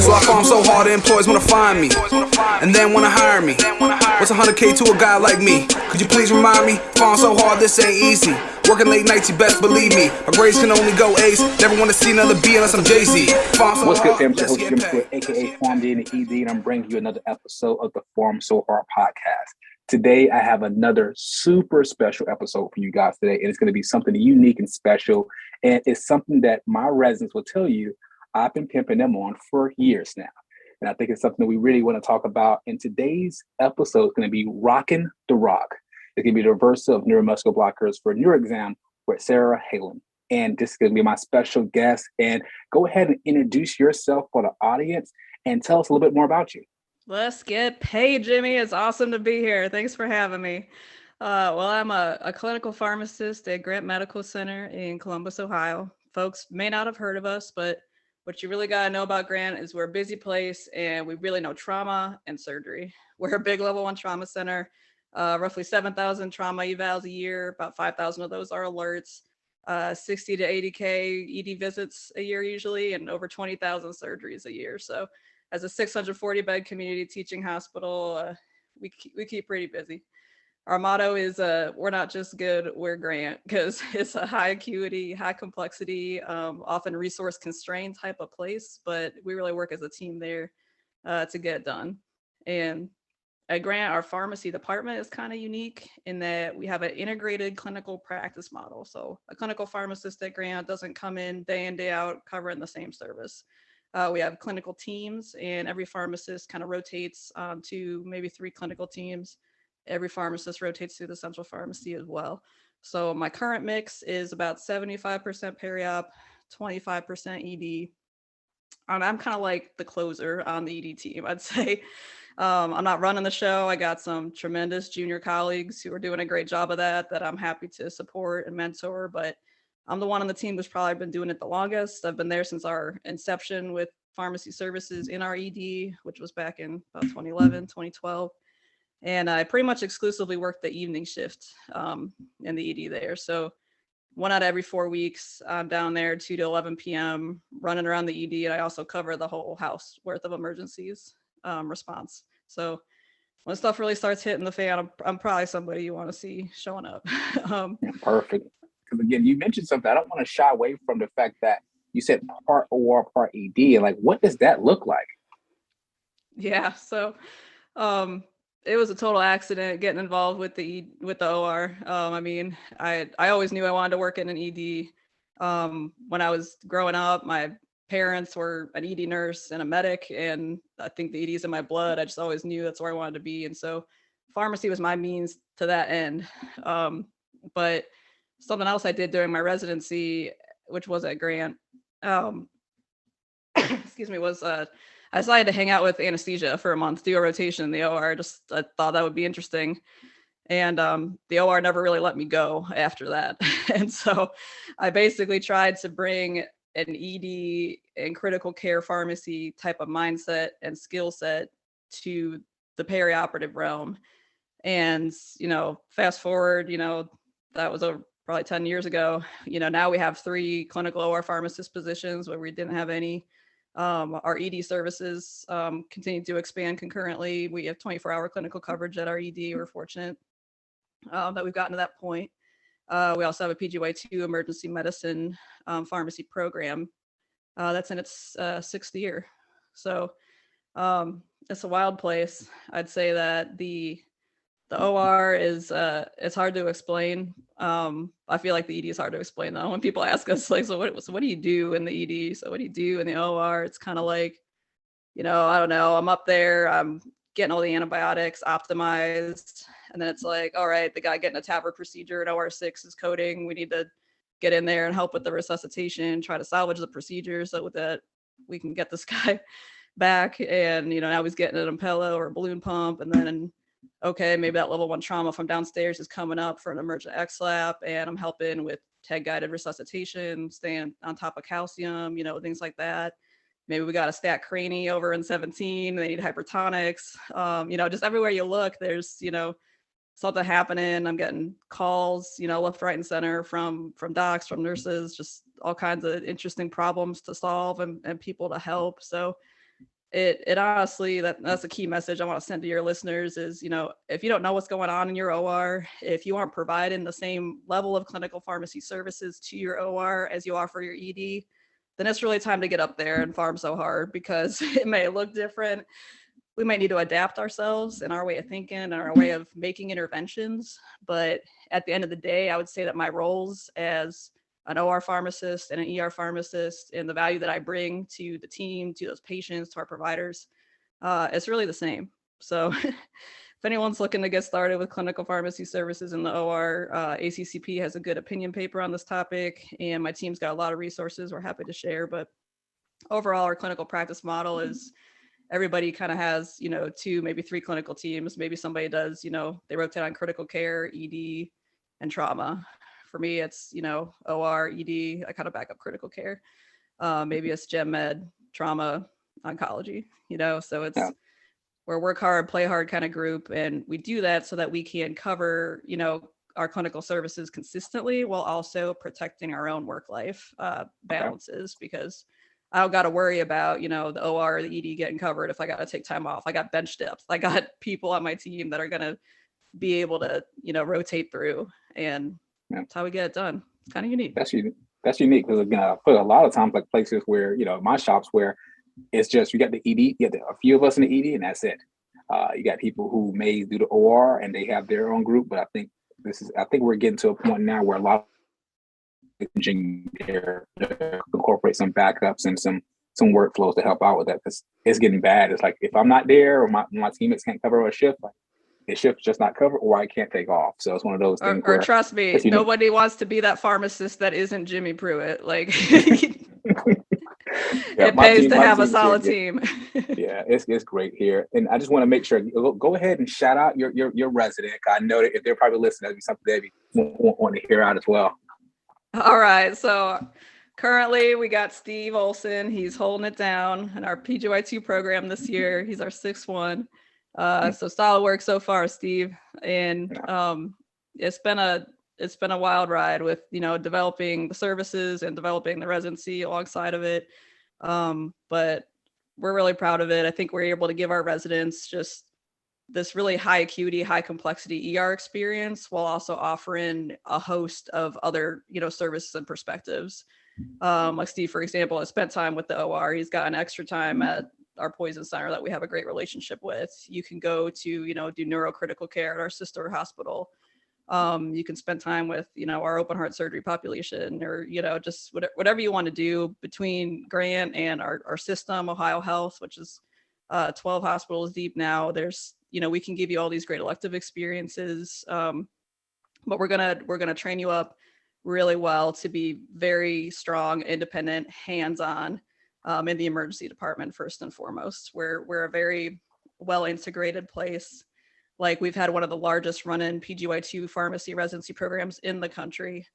So I farm so hard, the employees wanna find me, and then wanna hire me. What's 100K to a guy like me? Could you please remind me? Farm so hard, this ain't easy. Working late nights, you best believe me. My grades can only go A's. Never wanna see another B unless I'm Jay-Z. What's good, fam? It's your host, Jim Pruitt, aka PharmD and the ED, and I'm bringing you another episode of the Pharm So Hard Podcast. Today, I have another super special episode for you guys today, and it's going to be something unique and special, and it's something that my residents will tell you I've been pimping them on for years now. And I think it's something that we really want to talk about. And today's episode is going to be Rockin' the Rock. It's going to be the reversal of neuromuscular blockers for Neuro Exam with Sara J. And this is going to be my special guest. And go ahead and introduce yourself for the audience and tell us a little bit more about you. Let's get paid, Jimmy. It's awesome to be here. Thanks for having me. Well, I'm a clinical pharmacist at Grant Medical Center in Columbus, Ohio. Folks may not have heard of us, but what you really got to know about Grant is we're a busy place and we really know trauma and surgery. We're a big level 1 trauma center, roughly 7,000 trauma evals a year. About 5,000 of those are alerts, 60 to 80K ED visits a year usually, and over 20,000 surgeries a year. So as a 640 bed community teaching hospital, we keep pretty busy. Our motto is we're not just good, we're Grant, because it's a high acuity, high complexity, often resource constrained type of place, but we really work as a team there to get it done. And at Grant, our pharmacy department is kind of unique in that we have an integrated clinical practice model. So a clinical pharmacist at Grant doesn't come in day out covering the same service. We have clinical teams, and every pharmacist kind of rotates to maybe 3 clinical teams. Every pharmacist rotates through the central pharmacy as well. So my current mix is about 75% peri-op, 25% ED. And I'm kind of like the closer on the ED team, I'd say. I'm not running the show. I got some tremendous junior colleagues who are doing a great job of that I'm happy to support and mentor, but I'm the one on the team who's probably been doing it the longest. I've been there since our inception with pharmacy services in our ED, which was back in about 2011, 2012. And I pretty much exclusively worked the evening shift in the ED there. So 1 out of every 4 weeks, I'm down there 2 to 11 p.m. running around the ED. And I also cover the whole house worth of emergencies response. So when stuff really starts hitting the fan, I'm probably somebody you want to see showing up. Perfect. Because again, you mentioned something. I don't want to shy away from the fact that you said part OR, part ED. Like, what does that look like? Yeah. So it was a total accident getting involved with the OR. I mean, I always knew I wanted to work in an ED. When I was growing up, my parents were an ED nurse and a medic, and I think the ED is in my blood. I just always knew that's where I wanted to be. And so pharmacy was my means to that end. But something else I did during my residency, which was at Grant, excuse me, was I decided to hang out with anesthesia for a month, do a rotation in the OR. I thought that would be interesting. And the OR never really let me go after that. And so I basically tried to bring an ED and critical care pharmacy type of mindset and skill set to the perioperative realm. And, fast forward, that was probably 10 years ago. Now we have 3 clinical OR pharmacist positions where we didn't have any. Our ED services continue to expand concurrently. We have 24-hour clinical coverage at our ED. We're fortunate that we've gotten to that point. We also have a PGY2 emergency medicine pharmacy program that's in its 6th year. So it's a wild place. I'd say that the OR is it's hard to explain. I feel like the ED is hard to explain though. When people ask us like, so what do you do in the ED? So what do you do in the OR? It's kind of like, I don't know. I'm up there. I'm getting all the antibiotics optimized. And then it's like, all right, the guy getting a TAVR procedure at OR6 is coding. We need to get in there and help with the resuscitation, try to salvage the procedure so that we can get this guy back. And, now he's getting an Impella or a balloon pump. And then, okay, maybe that level 1 trauma from downstairs is coming up for an emergent XLAP. And I'm helping with TEG guided resuscitation, staying on top of calcium, things like that. Maybe we got a stat cranie over in 17. They need hypertonics. Just everywhere you look, there's, something happening. I'm getting calls, left, right, and center from docs, from nurses, just all kinds of interesting problems to solve and people to help. So It honestly, that's a key message I want to send to your listeners is, if you don't know what's going on in your OR, if you aren't providing the same level of clinical pharmacy services to your OR as you offer your ED, then it's really time to get up there and farm so hard, because it may look different. We might need to adapt ourselves and our way of thinking and our way of making interventions. But at the end of the day, I would say that my roles as an OR pharmacist and an ER pharmacist and the value that I bring to the team, to those patients, to our providers, it's really the same. So if anyone's looking to get started with clinical pharmacy services in the OR, ACCP has a good opinion paper on this topic, and my team's got a lot of resources we're happy to share. But overall, our clinical practice model is everybody kind of has, 2, maybe 3 clinical teams. Maybe somebody does, they rotate on critical care, ED, and trauma. For me, it's, OR, ED, I kind of back up critical care. Maybe it's gen med, trauma, oncology, so it's, we're a work hard, play hard kind of group. And we do that so that we can cover, our clinical services consistently while also protecting our own work-life balances, because I don't got to worry about, the OR or the ED getting covered if I got to take time off. I got bench depth. I got people on my team that are going to be able to, rotate through. And that's how we get it done. It's kind of unique. That's unique because, again, I put a lot of times like places where, my shops where it's just, you got the ED, you got a few of us in the ED, and that's it. You got people who may do the OR and they have their own group, but I think we're getting to a point now where a lot of incorporate some backups and some workflows to help out with that, because it's getting bad. It's like, if I'm not there or my teammates can't cover a shift, like the shift's just not covered, or I can't take off. So it's one of those things. Or trust me, nobody wants to be that pharmacist that isn't Jimmy Pruitt. Like, it pays to have a solid team. Yeah, it's great here. And I just want to make sure, go ahead and shout out your resident. I know that if they're probably listening, that'd be something they'd want to hear out as well. All right. So currently we got Steve Olson. He's holding it down in our PGY2 program this year. He's our 6'1". So solid work so far, Steve. And it's been a wild ride with, developing the services and developing the residency alongside of it. But we're really proud of it. I think we're able to give our residents just this really high acuity, high complexity ER experience while also offering a host of other, services and perspectives. Like Steve, for example, has spent time with the OR. He's gotten extra time at our poison center that we have a great relationship with. You can go to, do neurocritical care at our sister hospital. You can spend time with, our open heart surgery population, or, just whatever you want to do between Grant and our system, Ohio Health, which is 12 hospitals deep now. There's, we can give you all these great elective experiences, but we're gonna train you up really well to be very strong, independent, hands-on in the emergency department first and foremost. We're a very well integrated place. Like, we've had one of the largest run-in PGY2 pharmacy residency programs in the country.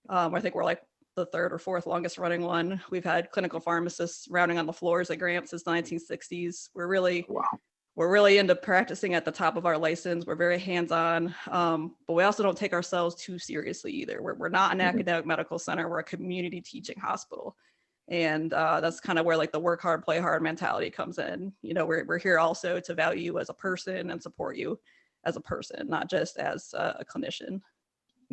I think we're like the 3rd or 4th longest running one. We've had clinical pharmacists rounding on the floors at Grant since the 1960s. We're really into practicing at the top of our license. We're very hands-on, but we also don't take ourselves too seriously either. We're not an academic medical center. We're a community teaching hospital. And that's kind of where like the work hard, play hard mentality comes in. We're here also to value you as a person and support you as a person, not just as a clinician.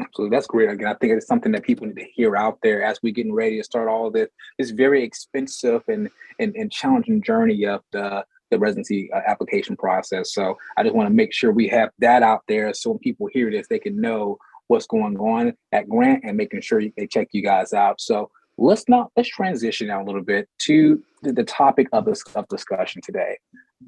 Absolutely. That's great. Again, I think it's something that people need to hear out there as we're getting ready to start all of this very expensive and challenging journey of the residency application process. So I just want to make sure we have that out there, so when people hear this, they can know what's going on at Grant and making sure they check you guys out. So let's transition now a little bit to the topic of discussion today.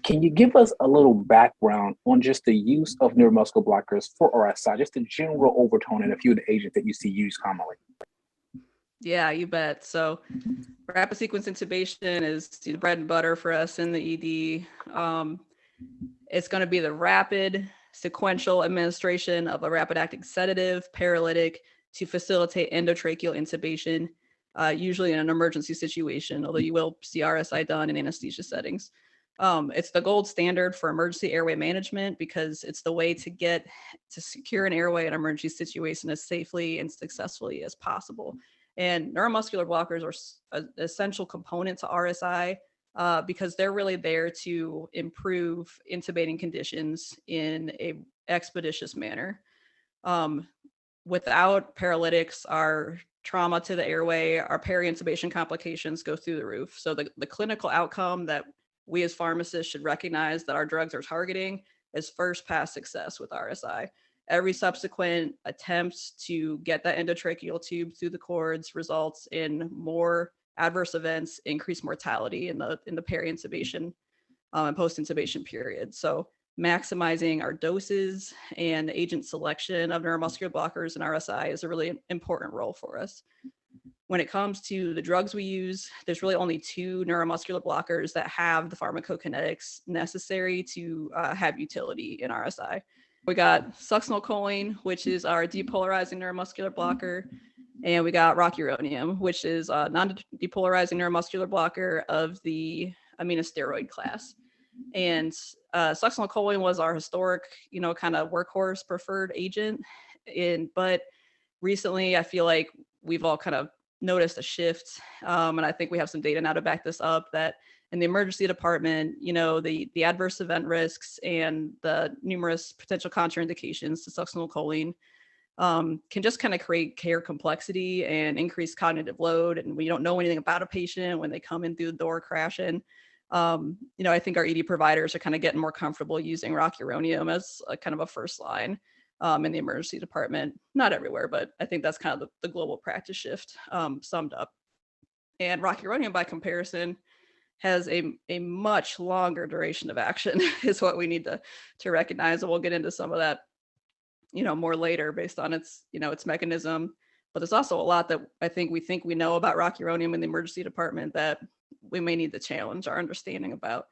Can you give us a little background on just the use of neuromuscular blockers for RSI, just the general overtone and a few of the agents that you see used commonly? Yeah, you bet. So rapid sequence intubation is the bread and butter for us in the ED. It's going to be the rapid sequential administration of a rapid acting sedative, paralytic, to facilitate endotracheal intubation, usually in an emergency situation, although you will see RSI done in anesthesia settings. It's the gold standard for emergency airway management because it's the way to secure an airway in an emergency situation as safely and successfully as possible. And neuromuscular blockers are an essential component to RSI because they're really there to improve intubating conditions in a expeditious manner. Without paralytics, our trauma to the airway, our peri-intubation complications go through the roof. So the clinical outcome that we as pharmacists should recognize that our drugs are targeting is first pass success with RSI. Every subsequent attempts to get that endotracheal tube through the cords results in more adverse events, increased mortality in the peri-intubation and post-intubation period. So maximizing our doses and agent selection of neuromuscular blockers and RSI is a really important role for us. When it comes to the drugs we use, there's really only 2 neuromuscular blockers that have the pharmacokinetics necessary to have utility in RSI. We got succinylcholine, which is our depolarizing neuromuscular blocker, and we got rocuronium, which is a non-depolarizing neuromuscular blocker of the aminosteroid class. And succinylcholine was our historic, kind of workhorse preferred agent. But recently, I feel like we've all kind of noticed a shift, and I think we have some data now to back this up, that in the emergency department, the adverse event risks and the numerous potential contraindications to succinylcholine can just kind of create care complexity and increase cognitive load. And we don't know anything about a patient when they come in through the door crashing. I think our ED providers are kind of getting more comfortable using rocuronium as a kind of a first line in the emergency department. Not everywhere, but I think that's kind of the global practice shift summed up. And rocuronium, by comparison, has a much longer duration of action is what we need to recognize. And we'll get into some of that, more later based on its mechanism. But there's also a lot that I think we know about rocuronium in the emergency department that we may need to challenge our understanding about.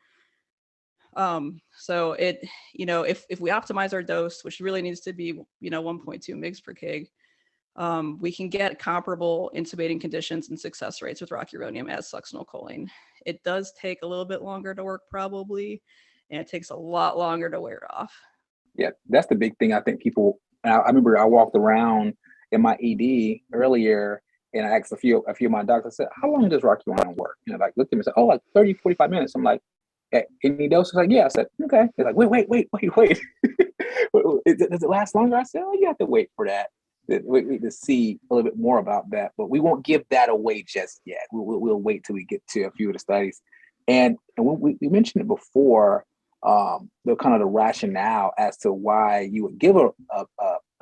So if we optimize our dose, which really needs to be, 1.2 mg per kg, we can get comparable intubating conditions and success rates with rocuronium as succinylcholine. It does take a little bit longer to work probably, and it takes a lot longer to wear off. Yeah, that's the big thing. I think people, I remember I walked around in my ED earlier and I asked a few of my doctors, I said, how long does rocuronium work? Like looked at me and said, oh, like 30, 45 minutes. I'm like, any dose? Like, yeah. I said, okay. They're like, wait. Does it last longer? I said, oh, you have to wait for that. We need to see a little bit more about that, but we won't give that away just yet. We'll wait till we get to a few of the studies. And we mentioned it before, the kind of the rationale as to why you would give a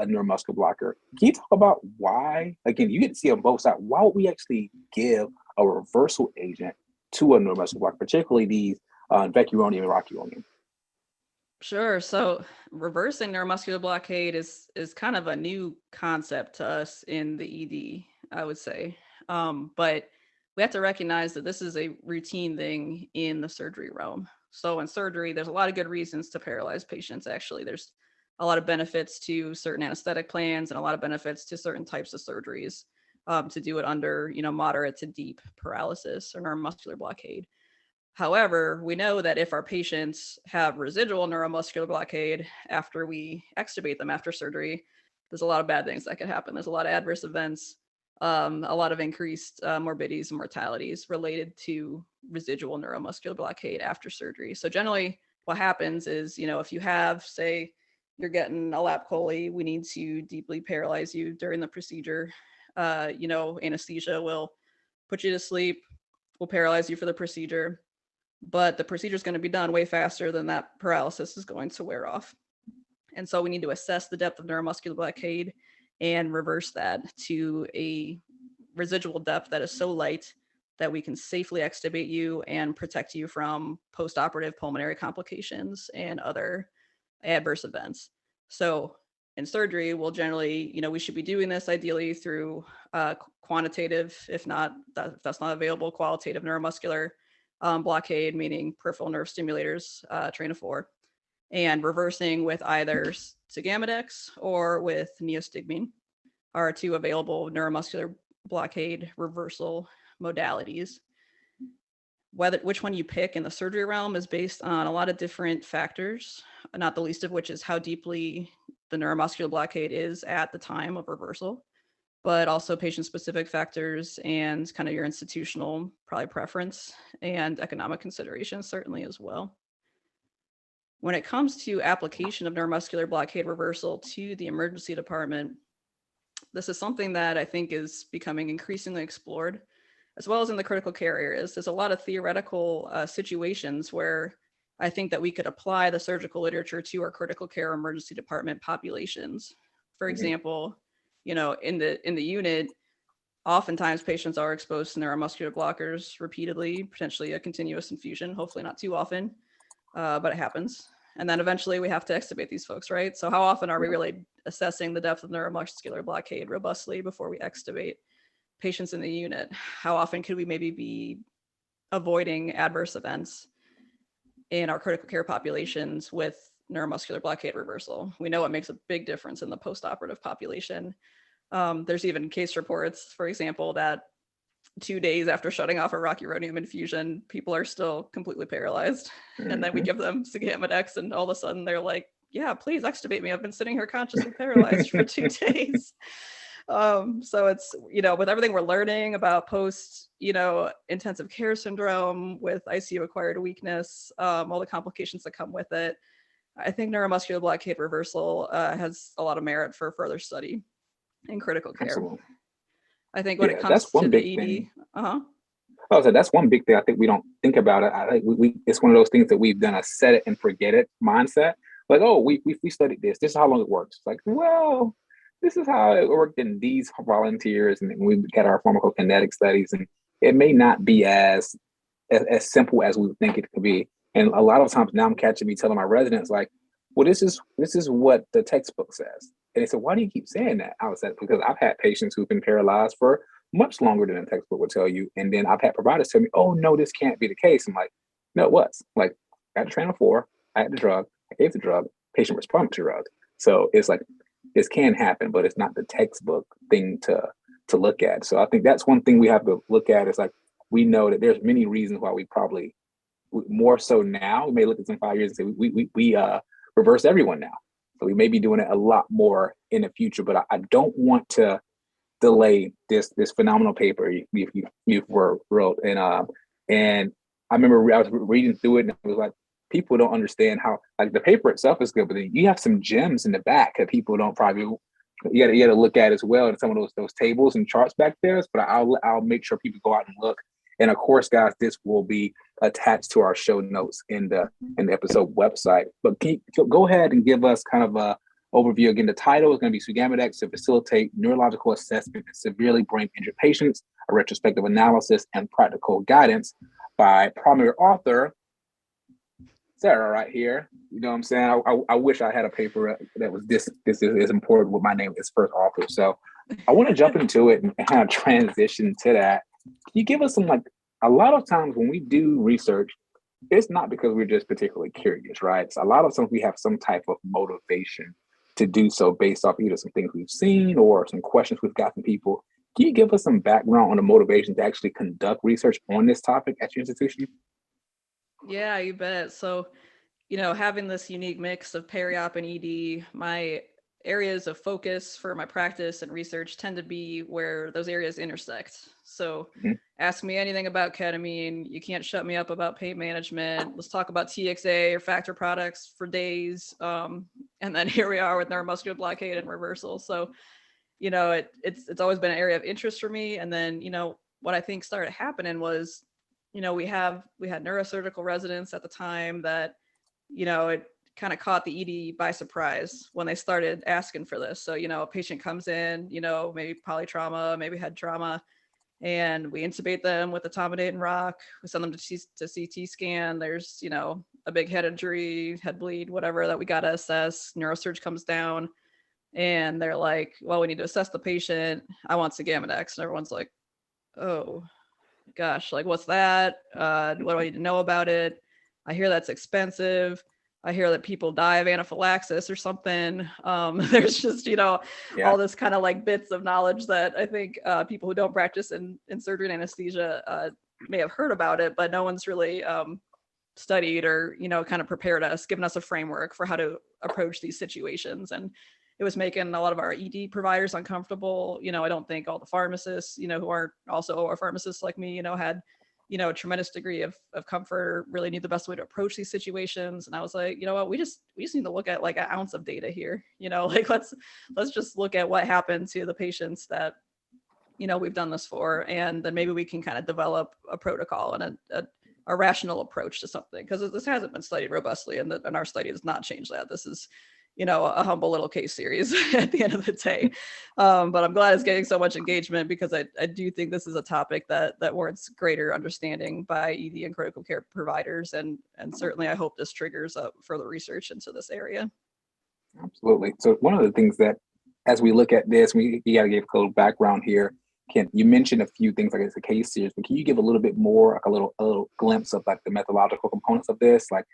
neuromuscular blocker. Can you talk about why? Again, you get to see on both sides. Why would we actually give a reversal agent to a neuromuscular blocker, particularly these vecuronium and rocuronium? Sure. So reversing neuromuscular blockade is kind of a new concept to us in the ED, I would say. But we have to recognize that this is a routine thing in the surgery realm. So in surgery, there's a lot of good reasons to paralyze patients. Actually, there's a lot of benefits to certain anesthetic plans and a lot of benefits to certain types of surgeries to do it under, moderate to deep paralysis or neuromuscular blockade. However, we know that if our patients have residual neuromuscular blockade after we extubate them after surgery, there's a lot of bad things that could happen. There's a lot of adverse events, a lot of increased morbidities and mortalities related to residual neuromuscular blockade after surgery. So generally what happens is, if you have, say, you're getting a lap chole, we need to deeply paralyze you during the procedure. Anesthesia will put you to sleep, will paralyze you for the procedure. But the procedure is going to be done way faster than that paralysis is going to wear off. And so we need to assess the depth of neuromuscular blockade and reverse that to a residual depth that is so light that we can safely extubate you and protect you from postoperative pulmonary complications and other adverse events. So in surgery, we'll generally, we should be doing this ideally through quantitative, if that's not available, qualitative neuromuscular blockade, meaning peripheral nerve stimulators, train of 4, and reversing with either Sigamadex or with neostigmine are 2 available neuromuscular blockade reversal modalities. Which one you pick in the surgery realm is based on a lot of different factors, not the least of which is how deeply the neuromuscular blockade is at the time of reversal. but also patient-specific factors and kind of your institutional probably preference and economic considerations certainly as well. When it comes to application of neuromuscular blockade reversal to the emergency department, this is something that I think is becoming increasingly explored, as well as in the critical care areas. There's a lot of theoretical situations where I think that we could apply the surgical literature to our critical care emergency department populations. For example, in the unit, oftentimes patients are exposed to neuromuscular blockers repeatedly, potentially a continuous infusion, hopefully not too often, but it happens. And then eventually we have to extubate these folks, right? So how often are we really assessing the depth of neuromuscular blockade robustly before we extubate patients in the unit? How often could we maybe be avoiding adverse events in our critical care populations with neuromuscular blockade reversal? We know it makes a big difference in the postoperative population. There's even case reports, for example, that 2 days after shutting off a rocuronium infusion, people are still completely paralyzed. And then we give them Sagamedex and all of a sudden they're like, yeah, please extubate me. I've been sitting here consciously paralyzed for 2 days. So it's, with everything we're learning about post, intensive care syndrome with ICU acquired weakness, all the complications that come with it, I think neuromuscular blockade reversal has a lot of merit for further study in critical care. Absolutely. I think when it comes to the ED, So that's one big thing. I think we don't think about it. I think we it's one of those things that we've done a set it and forget it mindset. Like, oh, we studied this. This is how long it works. It's like, well, this is how it worked in these volunteers, and we got our pharmacokinetic studies, and it may not be as simple as we would think it could be. And a lot of times now I'm catching me telling my residents, like, well, this is what the textbook says. And they said, why do you keep saying that? I was like, because I've had patients who've been paralyzed for much longer than a textbook would tell you. And then I've had providers tell me, oh, no, this can't be the case. I'm like, no, it was. Like, I had to train before, I had the drug, I gave the drug, patient responded to the drug. So it's like, this can happen, but it's not the textbook thing to look at. So I think that's one thing we have to look at is like, we know that there's many reasons why we probably, more so now, we may look at some 5 years and say, we reverse everyone now. So we may be doing it a lot more in the future, but I don't want to delay this phenomenal paper you wrote. And I remember I was reading through it and it was like, people don't understand how, like, the paper itself is good, but then you have some gems in the back that people don't probably, you got to look at as well. And some of those tables and charts back there. But I'll make sure people go out and look. And of course, guys, this will be attached to our show notes in the episode website. But can you go ahead and give us kind of a overview? Again, the title is going to be Sagamedex to facilitate neurological assessment in severely brain injured patients, a retrospective analysis and practical guidance by primary author Sara right here. You know what I'm saying? I wish I had a paper that was this is important with my name as first author. So I want to jump into it and kind of transition to that. Can you give us some, like, a lot of times when we do research, it's not because we're just particularly curious, right? So a lot of times we have some type of motivation to do so based off either some things we've seen or some questions we've got from people. Can you give us some background on the motivation to actually conduct research on this topic at your institution? Yeah, you bet. So, having this unique mix of peri-op and ED, my areas of focus for my practice and research tend to be where those areas intersect. So ask me anything about ketamine. You can't shut me up about pain management. Let's talk about TXA or factor products for days. And then here we are with neuromuscular blockade and reversal. So, it's always been an area of interest for me. And then, what I think started happening was, we had neurosurgical residents at the time that, it kind of caught the ED by surprise when they started asking for this. So, a patient comes in, maybe polytrauma, maybe head trauma, and we intubate them with etomidate and rock. We send them to CT scan. There's, a big head injury, head bleed, whatever that we got to assess. Neurosurge comes down and they're like, well, we need to assess the patient. I want Sagamedex. And everyone's like, oh gosh, like, what's that? What do I need to know about it? I hear that's expensive. I hear that people die of anaphylaxis or something. There's just, all this kind of like bits of knowledge that I think people who don't practice in surgery and anesthesia may have heard about it, but no one's really studied or, kind of prepared us, given us a framework for how to approach these situations. And, it was making a lot of our ED providers uncomfortable. I don't think all the pharmacists, who aren't also OR pharmacists like me, had, a tremendous degree of comfort or really knew the best way to approach these situations. And I was like, you know what, we just need to look at like an ounce of data here, like let's just look at what happened to the patients that, we've done this for, and then maybe we can kind of develop a protocol and a rational approach to something, because this hasn't been studied robustly, and our study does not change that. This is, a humble little case series at the end of the day. But I'm glad it's getting so much engagement, because I do think this is a topic that warrants greater understanding by ED and critical care providers. And certainly I hope this triggers further research into this area. Absolutely. So one of the things that, as we look at this, you got to give a little background here. You mentioned a few things like it's a case series, but can you give a little bit more, like a little glimpse of like the methodological components of this? Like,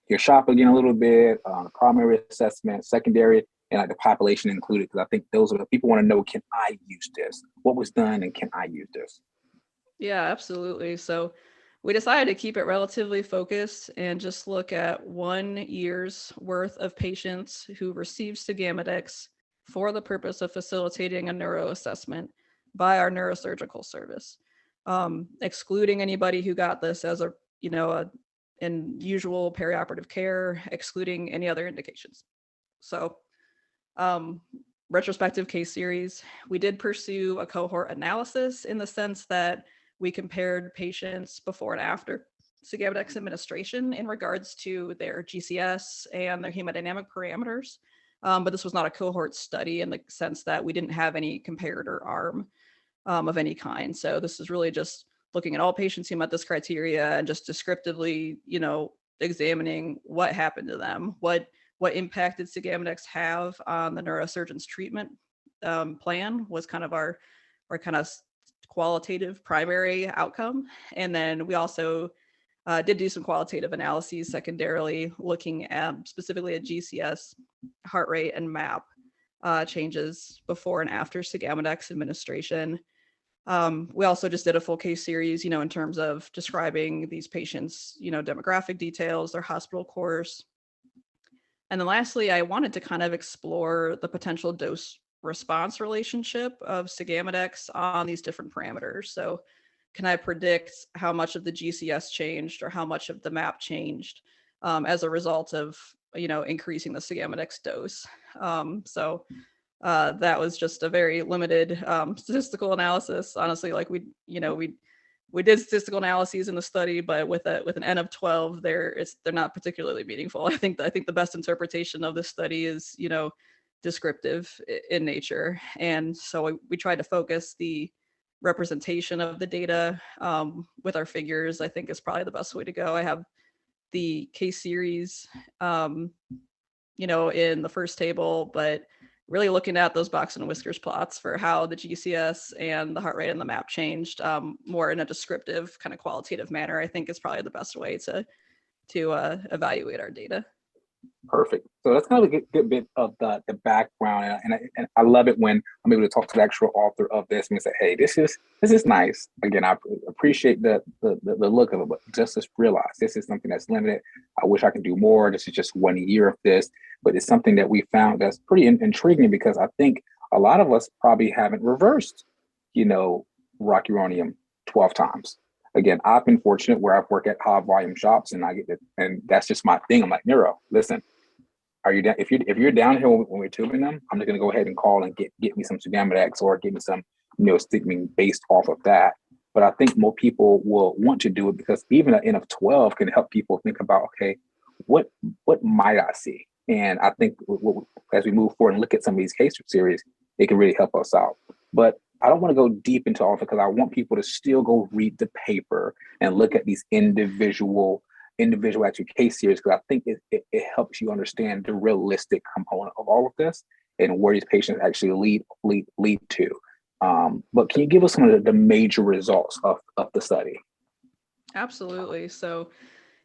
you're shopping a little bit, primary assessment, secondary, and like the population included, because I think those are the people want to know, can I use this? What was done, and can I use this? Yeah, absolutely. So we decided to keep it relatively focused and just look at 1 year's worth of patients who received Sagamedex for the purpose of facilitating a neuro assessment by our neurosurgical service, excluding anybody who got this as in usual perioperative care, excluding any other indications. So retrospective case series, we did pursue a cohort analysis in the sense that we compared patients before and after Sagamedex administration in regards to their GCS and their hemodynamic parameters. But this was not a cohort study in the sense that we didn't have any comparator arm of any kind. So this is really just looking at all patients who met this criteria and just descriptively, examining what happened to them, what impact did Sagamedex have on the neurosurgeon's treatment plan was kind of our kind of qualitative primary outcome. And then we also did do some qualitative analyses secondarily, looking at specifically at GCS, heart rate, and MAP changes before and after Sagamedex administration. We also just did a full case series, in terms of describing these patients, demographic details, their hospital course. And then lastly, I wanted to kind of explore the potential dose response relationship of Sagamedex on these different parameters. So can I predict how much of the GCS changed or how much of the MAP changed as a result of, increasing the Sagamedex dose? So that was just a very limited statistical analysis. Honestly, like we did statistical analyses in the study, but with an N of 12, they're not particularly meaningful. I think the best interpretation of this study is, descriptive in nature. And so we tried to focus the representation of the data with our figures. I think is probably the best way to go. I have the case series, in the first table, but really looking at those box and whiskers plots for how the GCS and the heart rate and the MAP changed more in a descriptive kind of qualitative manner, I think is probably the best way to evaluate our data. Perfect. So that's kind of a good bit of the background, and I love it when I'm able to talk to the actual author of this and say, hey, this is nice. Again, I appreciate the look of it, but just realize this is something that's limited. I wish I could do more. This is just 1 year of this, but it's something that we found that's pretty intriguing, because I think a lot of us probably haven't reversed, rocuronium 12 times. Again, I've been fortunate where I've worked at high volume shops, and and that's just my thing. I'm like, Neuro, listen, are you down? If you're down here when we're tubing them, I'm just gonna go ahead and call and get me some Sagamedex or give me some neostigmine based off of that. But I think more people will want to do it, because even an N of 12 can help people think about, okay, what might I see? And I think as we move forward and look at some of these case series, it can really help us out. But I don't want to go deep into all of it, because I want people to still go read the paper and look at these individual actual case series, because I think it helps you understand the realistic component of all of this and where these patients actually lead to. But can you give us some of the major results of the study? Absolutely. So,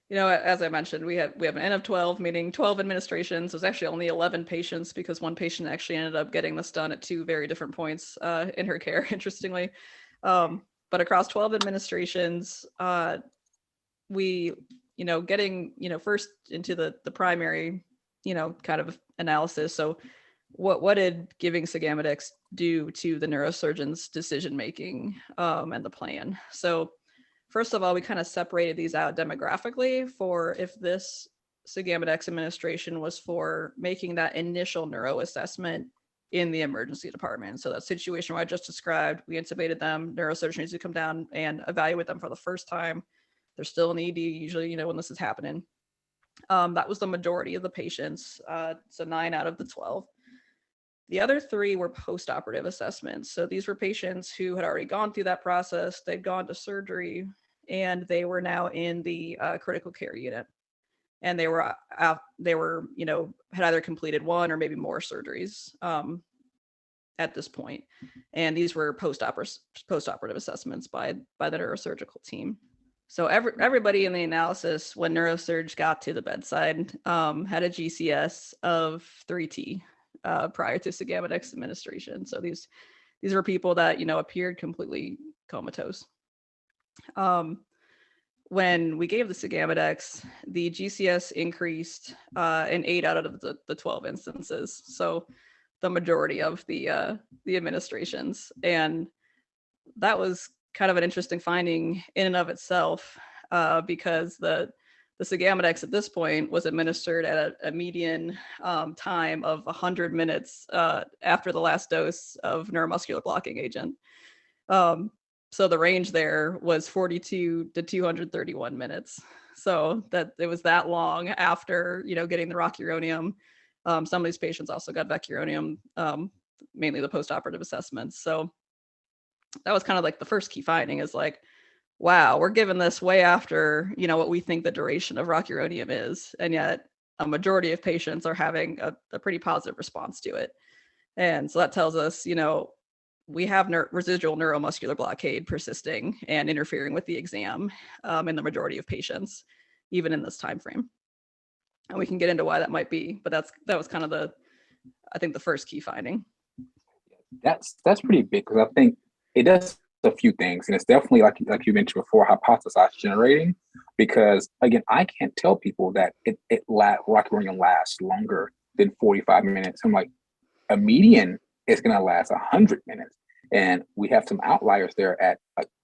as I mentioned, we have an N of 12, meaning 12 administrations. There's actually only 11 patients, because one patient actually ended up getting this done at 2 very different points in her care, interestingly. But across 12 administrations, we, getting, first into the primary, kind of analysis. So what did giving Sagamedex do to the neurosurgeon's decision making and the plan? So first of all, we kind of separated these out demographically for if this Sagamedex administration was for making that initial neuro assessment in the emergency department. So that situation where I just described, we intubated them, neurosurgeon needs to come down and evaluate them for the first time. They're still in the ED usually, when this is happening. That was the majority of the patients, so 9 out of the 12. The other 3 were post-operative assessments. So these were patients who had already gone through that process, they'd gone to surgery, and they were now in the critical care unit. And they were, had either completed 1 or maybe more surgeries at this point. And these were post-operative assessments by the neurosurgical team. So everybody in the analysis, when neurosurge got to the bedside, had a GCS of 3T prior to Sagamedex administration. So these were people that, appeared completely comatose. When we gave the Sagamedex, the GCS increased in 8 out of the 12 instances. So the majority of the administrations. And that was kind of an interesting finding in and of itself, because the Sagamedex at this point was administered at a median time of 100 minutes after the last dose of neuromuscular blocking agent. So the range there was 42 to 231 minutes. So that it was that long after, getting the rocuronium. Some of these patients also got vecuronium, mainly the postoperative assessments. So that was kind of like the first key finding is like, wow, we're giving this way after, what we think the duration of rocuronium is. And yet a majority of patients are having a pretty positive response to it. And so that tells us, we have residual neuromuscular blockade persisting and interfering with the exam in the majority of patients, even in this time frame. And we can get into why that might be, but that was kind of the first key finding. That's pretty big, because I think it does a few things, and it's definitely like you mentioned before, hypothesis generating. Because again, I can't tell people that rocuronium lasts longer than 45 minutes. I'm like, a median is going to last 100 minutes, and we have some outliers there at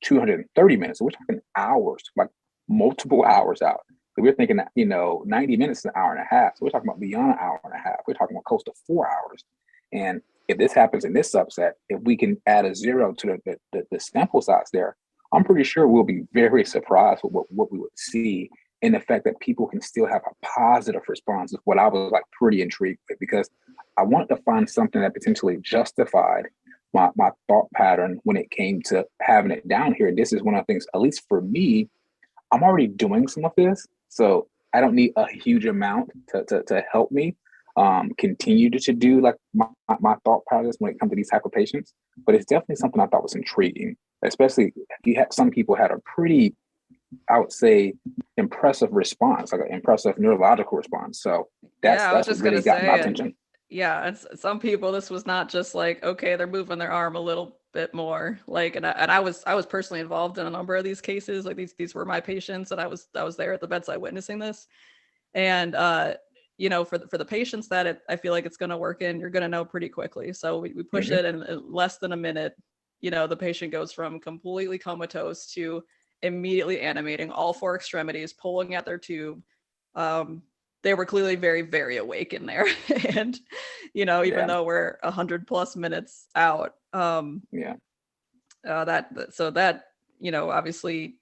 230 minutes. So we're talking hours, like multiple hours out. So we're thinking that 90 minutes is an hour and a half. So we're talking about beyond an hour and a half. We're talking about close to 4 hours. And if this happens in this subset, if we can add a 0 to the sample size there, I'm pretty sure we'll be very surprised with what we would see in the fact that people can still have a positive response. Is what I was like pretty intrigued with, because I wanted to find something that potentially justified my thought pattern when it came to having it down here. This is one of the things, at least for me, I'm already doing some of this, so I don't need a huge amount to help me continue to do like my thought patterns when it comes to these type of patients. But it's definitely something I thought was intriguing, especially some people had a pretty, I would say, impressive response, like an impressive neurological response. So that's what really got my attention. Yeah, and some people, this was not just like, okay, they're moving their arm a little bit more, like, and I was personally involved in a number of these cases. Like these were my patients, and I was there at the bedside witnessing this. And for the patients that I feel like it's going to work in, you're going to know pretty quickly. So we push it, and in less than a minute, the patient goes from completely comatose to immediately animating all 4 extremities, pulling at their tube. They were clearly very, very awake in there. And, even though we're 100+ minutes out, that obviously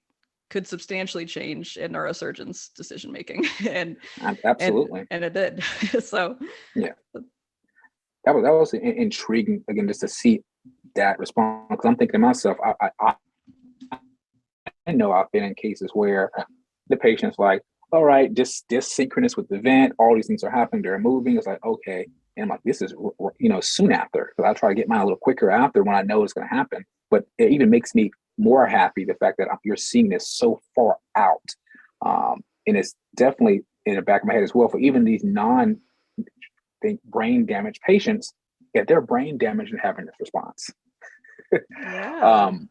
could substantially change a neurosurgeon's decision making. And absolutely. And it did. So yeah, that was intriguing, again, just to see that response. Because I'm thinking to myself, I know I've been in cases where the patient's like, all right, just synchronous with the vent, all these things are happening, they're moving. It's like, okay. And I'm like, this is, soon after, because I try to get mine a little quicker after when I know it's going to happen. But it even makes me more happy, the fact that you're seeing this so far out. And it's definitely in the back of my head as well, for even these brain damaged patients, if they're brain damaged and having this response.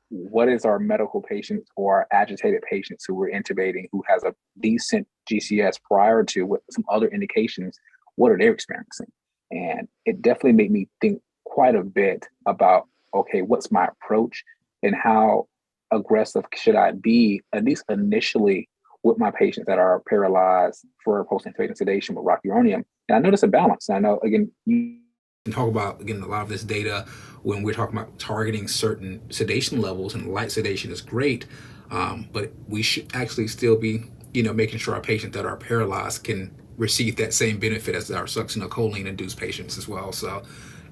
What is our medical patients or agitated patients who we're intubating, who has a decent GCS prior to with some other indications? what are they experiencing? And it definitely made me think quite a bit about, okay, what's my approach and how aggressive should I be, at least initially, with my patients that are paralyzed for post-intubation sedation with rocuronium. And I notice a balance. And I know, again, you can talk about, again, a lot of this data when we're talking about targeting certain sedation levels, and light sedation is great, but we should actually still be, making sure our patients that are paralyzed can receive that same benefit as our succinylcholine induced patients as well. So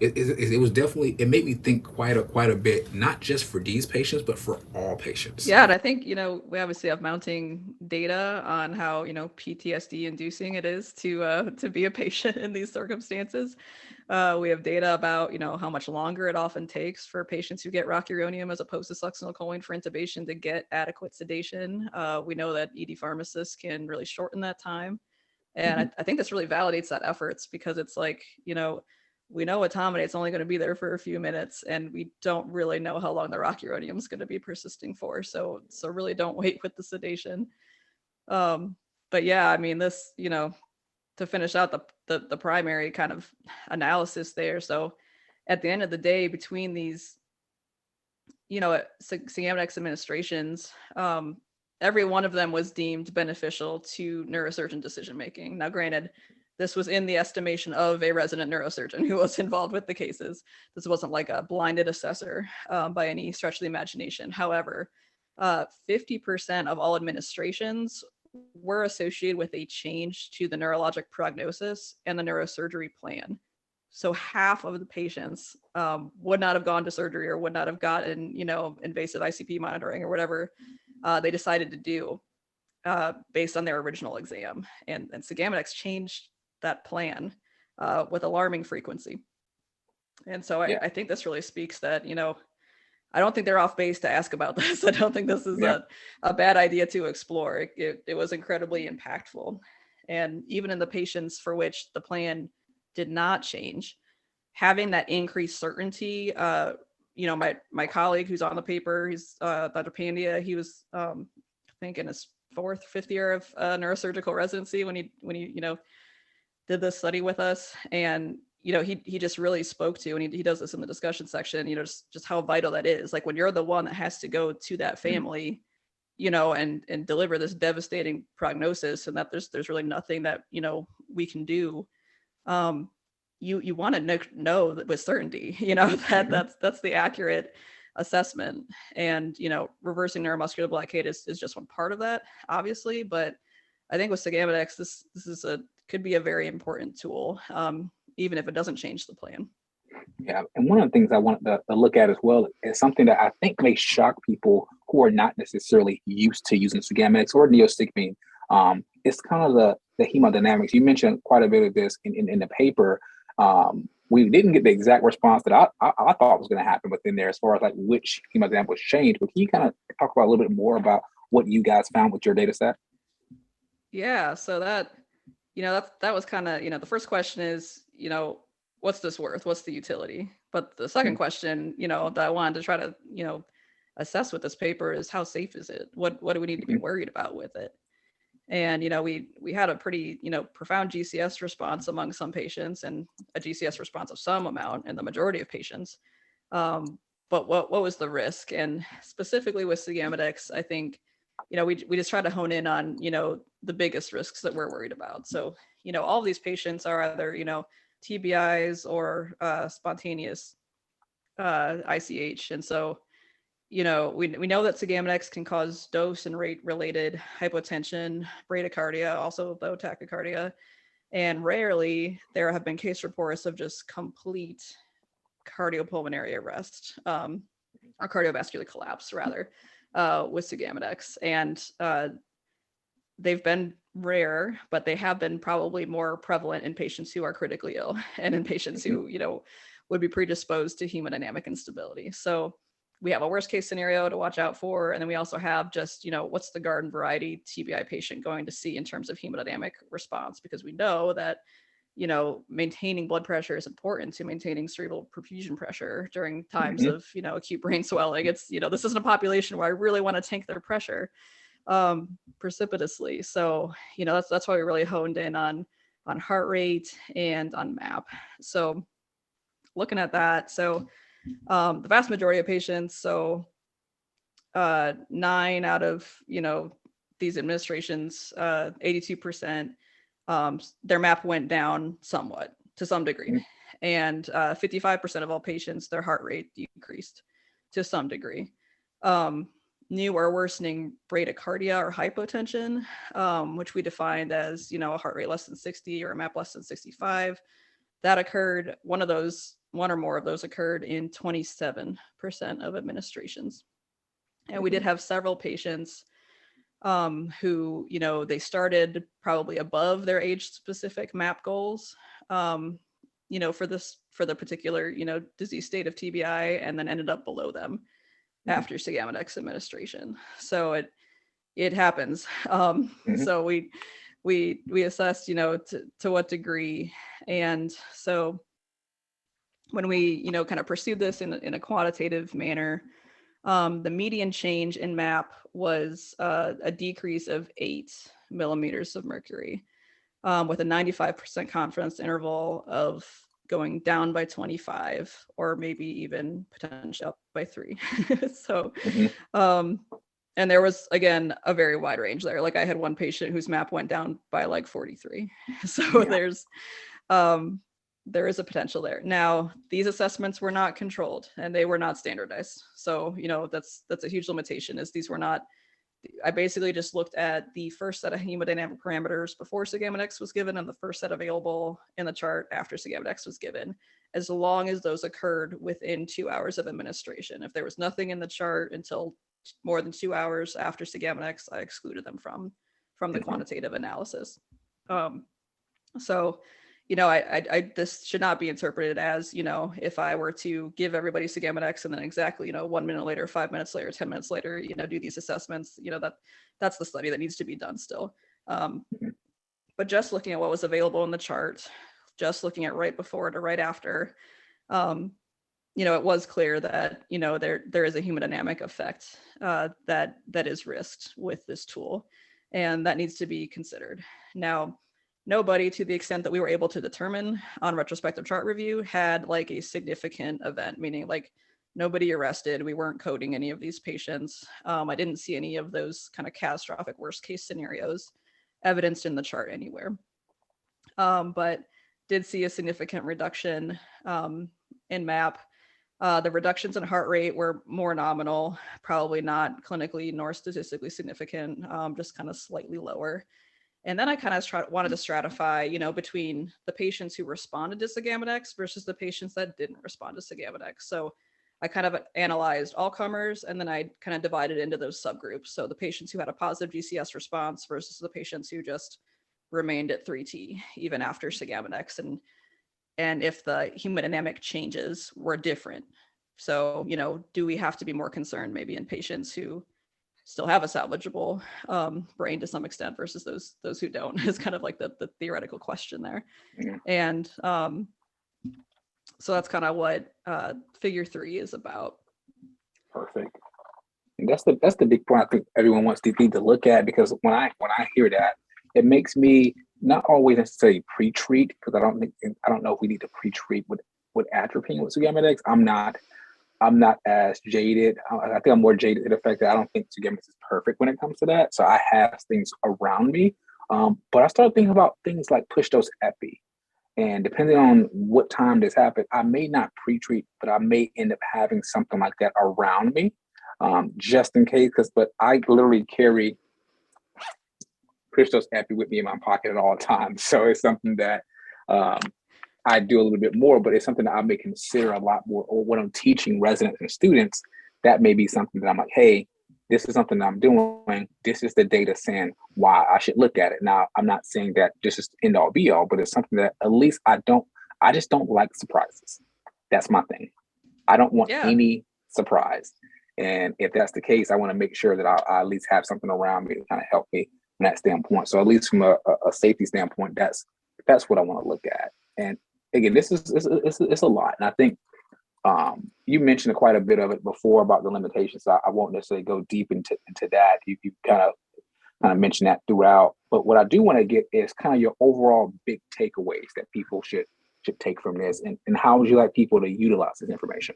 it was definitely, it made me think quite a bit, not just for these patients, but for all patients. Yeah, and I think, we obviously have mounting data on how, PTSD inducing it is to be a patient in these circumstances. We have data about, how much longer it often takes for patients who get rocuronium as opposed to succinylcholine for intubation to get adequate sedation. We know that ED pharmacists can really shorten that time. And I think this really validates that efforts, because it's like, we know etomidate is only going to be there for a few minutes, and we don't really know how long the rocuronium is going to be persisting for. So really don't wait with the sedation. But yeah, I mean, this, to finish out the primary kind of analysis there. So at the end of the day, between these, Cigamedex administrations, every one of them was deemed beneficial to neurosurgeon decision-making. Now, granted, this was in the estimation of a resident neurosurgeon who was involved with the cases. This wasn't like a blinded assessor by any stretch of the imagination. However, 50% of all administrations were associated with a change to the neurologic prognosis and the neurosurgery plan. So half of the patients would not have gone to surgery or would not have gotten, invasive ICP monitoring or whatever they decided to do based on their original exam. And Cigamedex changed that plan with alarming frequency. And so I think this really speaks that, I don't think they're off base to ask about this. I don't think this is a bad idea to explore. It was incredibly impactful. And even in the patients for which the plan did not change, having that increased certainty, my colleague who's on the paper, he's Dr. Pandya, he was, I think, in his 4th, 5th year of neurosurgical residency when he did this study with us. And, he just really spoke to, and he does this in the discussion section, just how vital that is. Like when you're the one that has to go to that family, and deliver this devastating prognosis, and that there's really nothing that, we can do. You want to know that with certainty, that that's the accurate assessment. And, reversing neuromuscular blockade is just one part of that, obviously. But I think with Cigamedex, this could be a very important tool, even if it doesn't change the plan. Yeah, and one of the things I wanted to look at as well is something that I think may shock people who are not necessarily used to using Cigamedex or neostigmine. It's kind of the hemodynamics. You mentioned quite a bit of this in the paper. We didn't get the exact response that I thought was going to happen within there as far as like which hemodynamic was changed. But can you kind of talk about a little bit more about what you guys found with your data set? Yeah, so that was kind of, the first question is, what's this worth? What's the utility? But the second question, that I wanted to try to, assess with this paper is how safe is it? What do we need to be worried about with it? And, we had a pretty, profound GCS response among some patients and a GCS response of some amount in the majority of patients. But what was the risk? And specifically with Cigamedex, I think, we just try to hone in on, the biggest risks that we're worried about. So, all of these patients are either, TBIs or spontaneous ICH. And so, we know that Cigamedex can cause dose and rate related hypotension, bradycardia, also though tachycardia. And rarely there have been case reports of just complete cardiopulmonary arrest, or cardiovascular collapse rather, with Cigamedex. And they've been rare, but they have been probably more prevalent in patients who are critically ill and in patients who, would be predisposed to hemodynamic instability. So we have a worst case scenario to watch out for. And then we also have just, what's the garden variety TBI patient going to see in terms of hemodynamic response? Because we know that, maintaining blood pressure is important to maintaining cerebral perfusion pressure during times of, acute brain swelling. It's, this isn't a population where I really want to tank their pressure precipitously. So, that's why we really honed in on on heart rate, and on MAP. So looking at that, so the vast majority of patients, so 9 out of, these administrations, 82%, their MAP went down somewhat to some degree. And 55% of all patients, their heart rate decreased to some degree. New or worsening bradycardia or hypotension, which we defined as, a heart rate less than 60 or a MAP less than 65. That occurred, one or more of those occurred in 27% of administrations. And we did have several patients who, they started probably above their age-specific MAP goals, for the particular, disease state of TBI, and then ended up below them after Sagamodex administration. So it happens. So we assessed, to what degree. And so when we, kind of pursued this in a quantitative manner, the median change in MAP was a decrease of 8 millimeters of mercury, with a 95% confidence interval of going down by 25, or maybe even potentially up by 3. So, and there was, again, a very wide range there. Like I had one patient whose MAP went down by like 43. So there is a potential there. Now, these assessments were not controlled and they were not standardized. So, that's a huge limitation, is these were not, I basically just looked at the first set of hemodynamic parameters before Sagamodex was given and the first set available in the chart after Sagamodex was given, as long as those occurred within 2 hours of administration. If there was nothing in the chart until more than 2 hours after Sagamodex, I excluded them from the quantitative analysis. So, I this should not be interpreted as, if I were to give everybody Sagamodex and then exactly, 1 minute later, 5 minutes later, 10 minutes later, do these assessments, that's the study that needs to be done still. But just looking at what was available in the chart, just looking at right before to right after, it was clear that, there is a hemodynamic effect that is risked with this tool, and that needs to be considered. Now, nobody, to the extent that we were able to determine on retrospective chart review, had like a significant event, meaning like nobody arrested. We weren't coding any of these patients. I didn't see any of those kind of catastrophic worst case scenarios evidenced in the chart anywhere. But did see a significant reduction in MAP. The reductions in heart rate were more nominal, probably not clinically nor statistically significant, just kind of slightly lower. And then I kind of wanted to stratify, between the patients who responded to Sagamodex versus the patients that didn't respond to Sagamodex. So I kind of analyzed all comers, and then I kind of divided into those subgroups. So the patients who had a positive GCS response versus the patients who just remained at 3T even after Sagamodex, and if the hemodynamic changes were different. So, do we have to be more concerned maybe in patients who still have a salvageable brain to some extent versus those who don't, is kind of like the theoretical question there. And so that's kind of what figure 3 is about. Perfect. And that's the big point I think everyone wants to need to look at, because when I hear that, it makes me not always necessarily pre-treat, because I don't know if we need to pre-treat with atropine with Sagamodex. I'm not as jaded. I think I'm more jaded to the fact that I don't think Sagamodex is perfect when it comes to that. So I have things around me. But I started thinking about things like push dose epi. And depending on what time this happened, I may not pre-treat, but I may end up having something like that around me, just in case. But I literally carry push dose epi with me in my pocket at all times. So it's something that I do a little bit more, but it's something that I may consider a lot more. Or when I'm teaching residents and students, that may be something that I'm like, hey, this is something that I'm doing. This is the data saying why I should look at it. Now, I'm not saying that this is end all be all, but it's something that at least I just don't like surprises. That's my thing. I don't want any surprise. And if that's the case, I want to make sure that I at least have something around me to kind of help me from that standpoint. So at least from a safety standpoint, that's what I want to look at. And again, it's a lot. And I think you mentioned quite a bit of it before about the limitations. So I won't necessarily go deep into that. You kind of kind of mention that throughout. But what I do want to get is kind of your overall big takeaways that people should take from this, and how would you like people to utilize this information?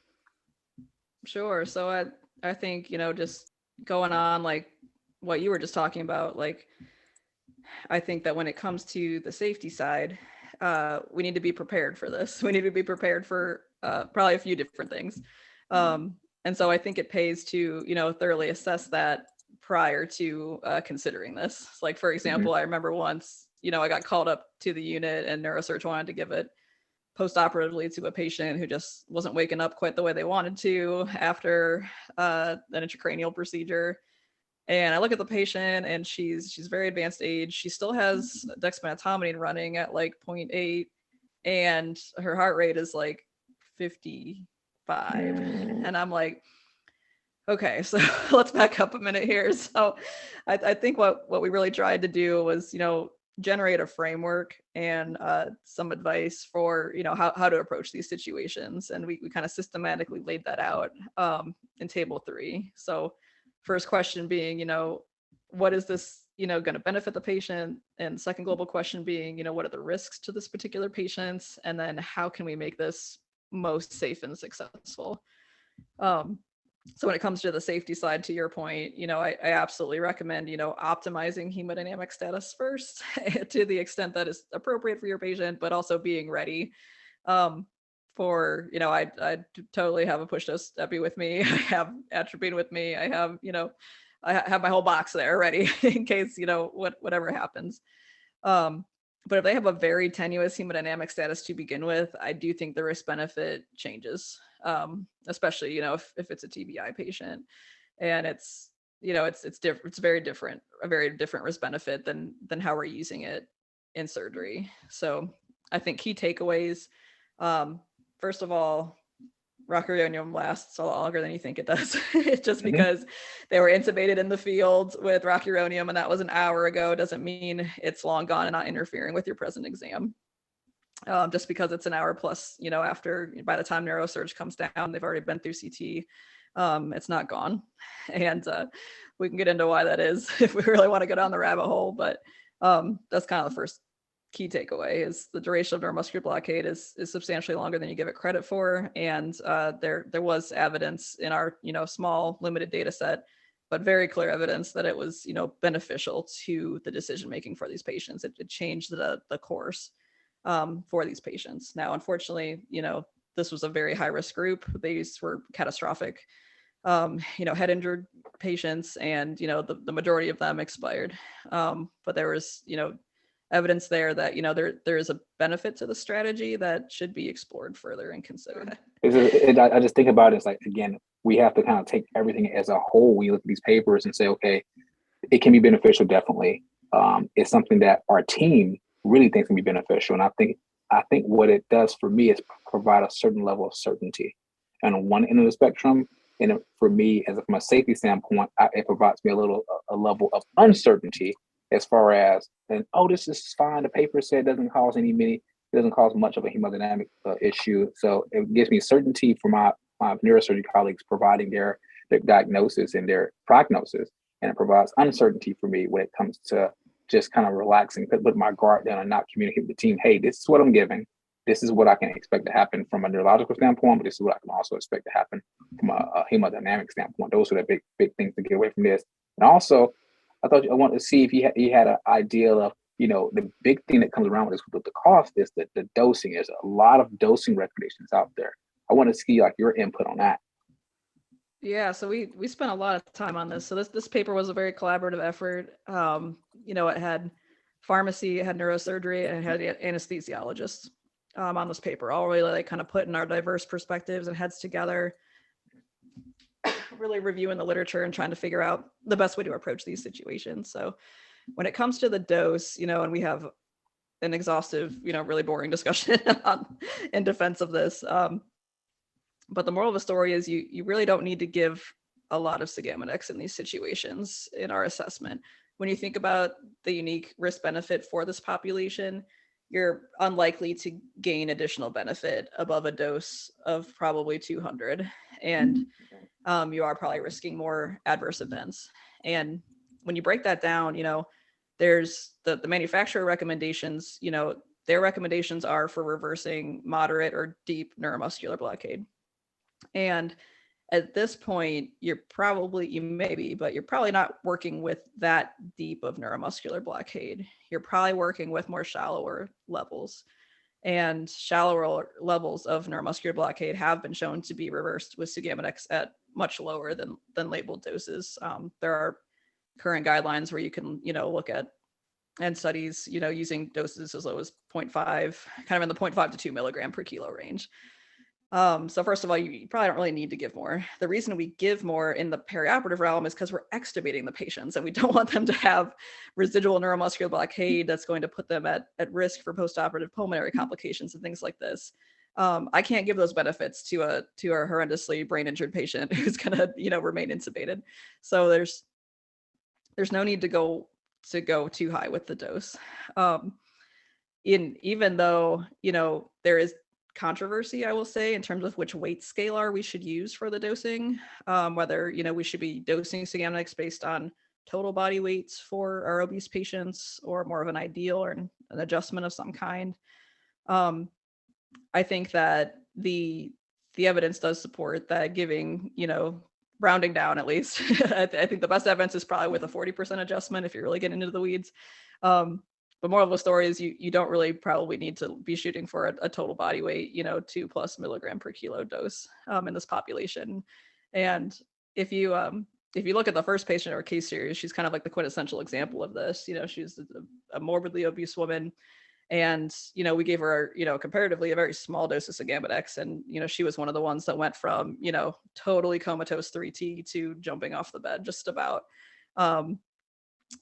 Sure. So I think, just going on like what you were just talking about, like, I think that when it comes to the safety side, we need to be prepared for this. We need to be prepared for probably a few different things. And so I think it pays to, thoroughly assess that prior to considering this. Like, for example, I remember once, I got called up to the unit and neurosurge wanted to give it post-operatively to a patient who just wasn't waking up quite the way they wanted to after an intracranial procedure. And I look at the patient and she's very advanced age. She still has dexmedetomidine running at like 0.8 and her heart rate is like 55. And I'm like, okay, so let's back up a minute here. So I think what we really tried to do was, generate a framework and some advice for, how to approach these situations. And we kind of systematically laid that out in table 3. So first question being, what is this, going to benefit the patient? And second global question being, what are the risks to this particular patient? And then how can we make this most safe and successful? So when it comes to the safety side, to your point, I absolutely recommend, optimizing hemodynamic status first to the extent that is appropriate for your patient, but also being ready for, I totally have a push dose epi with me. I have atropine with me. I have, I have my whole box there ready in case, whatever happens. But if they have a very tenuous hemodynamic status to begin with, I do think the risk benefit changes, especially, if it's a TBI patient, and it's different. It's very different, a very different risk benefit than how we're using it in surgery. So I think key takeaways, first of all, rocuronium lasts a lot longer than you think it does. It's just because they were intubated in the field with rocuronium and that was an hour ago doesn't mean it's long gone and not interfering with your present exam. Just because it's an hour plus, after, by the time neurosurge comes down, they've already been through CT. It's not gone. And we can get into why that is if we really want to go down the rabbit hole. But that's kind of the first key takeaway is the duration of neuromuscular blockade is substantially longer than you give it credit for. And there was evidence in our, small limited data set, but very clear evidence that it was, beneficial to the decision-making for these patients. It changed the course for these patients. Now, unfortunately, this was a very high-risk group. These were catastrophic, head injured patients, and, the majority of them expired. But there was, evidence there that, there is a benefit to the strategy that should be explored further and considered. I just think about it as like, again, we have to kind of take everything as a whole. We look at these papers and say, okay, it can be beneficial, definitely. It's something that our team really thinks can be beneficial. And I think what it does for me is provide a certain level of certainty. And on one end of the spectrum, and for me, from a safety standpoint, it provides me a level of uncertainty as far as, this is fine. The paper said it doesn't cause much of a hemodynamic issue. So it gives me certainty for my neurosurgery colleagues providing their diagnosis and their prognosis. And it provides uncertainty for me when it comes to just kind of relaxing, put my guard down and not communicate with the team. Hey, this is what I'm giving. This is what I can expect to happen from a neurological standpoint, but this is what I can also expect to happen from a hemodynamic standpoint. Those are the big things to get away from this. And also, I wanted to see if you had an idea of, the big thing that comes around with this with the cost is the dosing. There's a lot of dosing recommendations out there. I want to see like your input on that. Yeah, so we spent a lot of time on this. So this paper was a very collaborative effort. It had pharmacy, it had neurosurgery, and it had anesthesiologists on this paper, all really like kind of putting our diverse perspectives and heads together, really reviewing the literature and trying to figure out the best way to approach these situations. So when it comes to the dose, and we have an exhaustive, really boring discussion in defense of this. But the moral of the story is you really don't need to give a lot of Sagamodex in these situations in our assessment. When you think about the unique risk benefit for this population, you're unlikely to gain additional benefit above a dose of probably 200. And you are probably risking more adverse events. And when you break that down, there's the manufacturer recommendations, their recommendations are for reversing moderate or deep neuromuscular blockade. And at this point, you're probably not working with that deep of neuromuscular blockade. You're probably working with more shallower levels. And shallower levels of neuromuscular blockade have been shown to be reversed with sugammadex at much lower than labeled doses. There are current guidelines where you can, look at and studies, using doses as low as 0.5, kind of in the 0.5 to 2 milligram per kilo range. So first of all, you probably don't really need to give more. The reason we give more in the perioperative realm is because we're extubating the patients and we don't want them to have residual neuromuscular blockade that's going to put them at risk for postoperative pulmonary complications and things like this. I can't give those benefits to a horrendously brain injured patient who's going to, remain intubated. So there's no need to go too high with the dose. Even though, there is controversy, I will say, in terms of which weight scalar we should use for the dosing, whether, we should be dosing sugammadex based on total body weights for our obese patients or more of an ideal or an adjustment of some kind. I think that the evidence does support that giving, rounding down at least, I think the best evidence is probably with a 40% adjustment if you're really getting into the weeds. But moral of the story is you don't really probably need to be shooting for a total body weight, 2+ milligram per kilo dose in this population. And if you look at the first patient in our case series, she's kind of like the quintessential example of this. She's a morbidly obese woman. And, we gave her, comparatively a very small dose of sugammadex. And, she was one of the ones that went from, totally comatose 3T to jumping off the bed just about.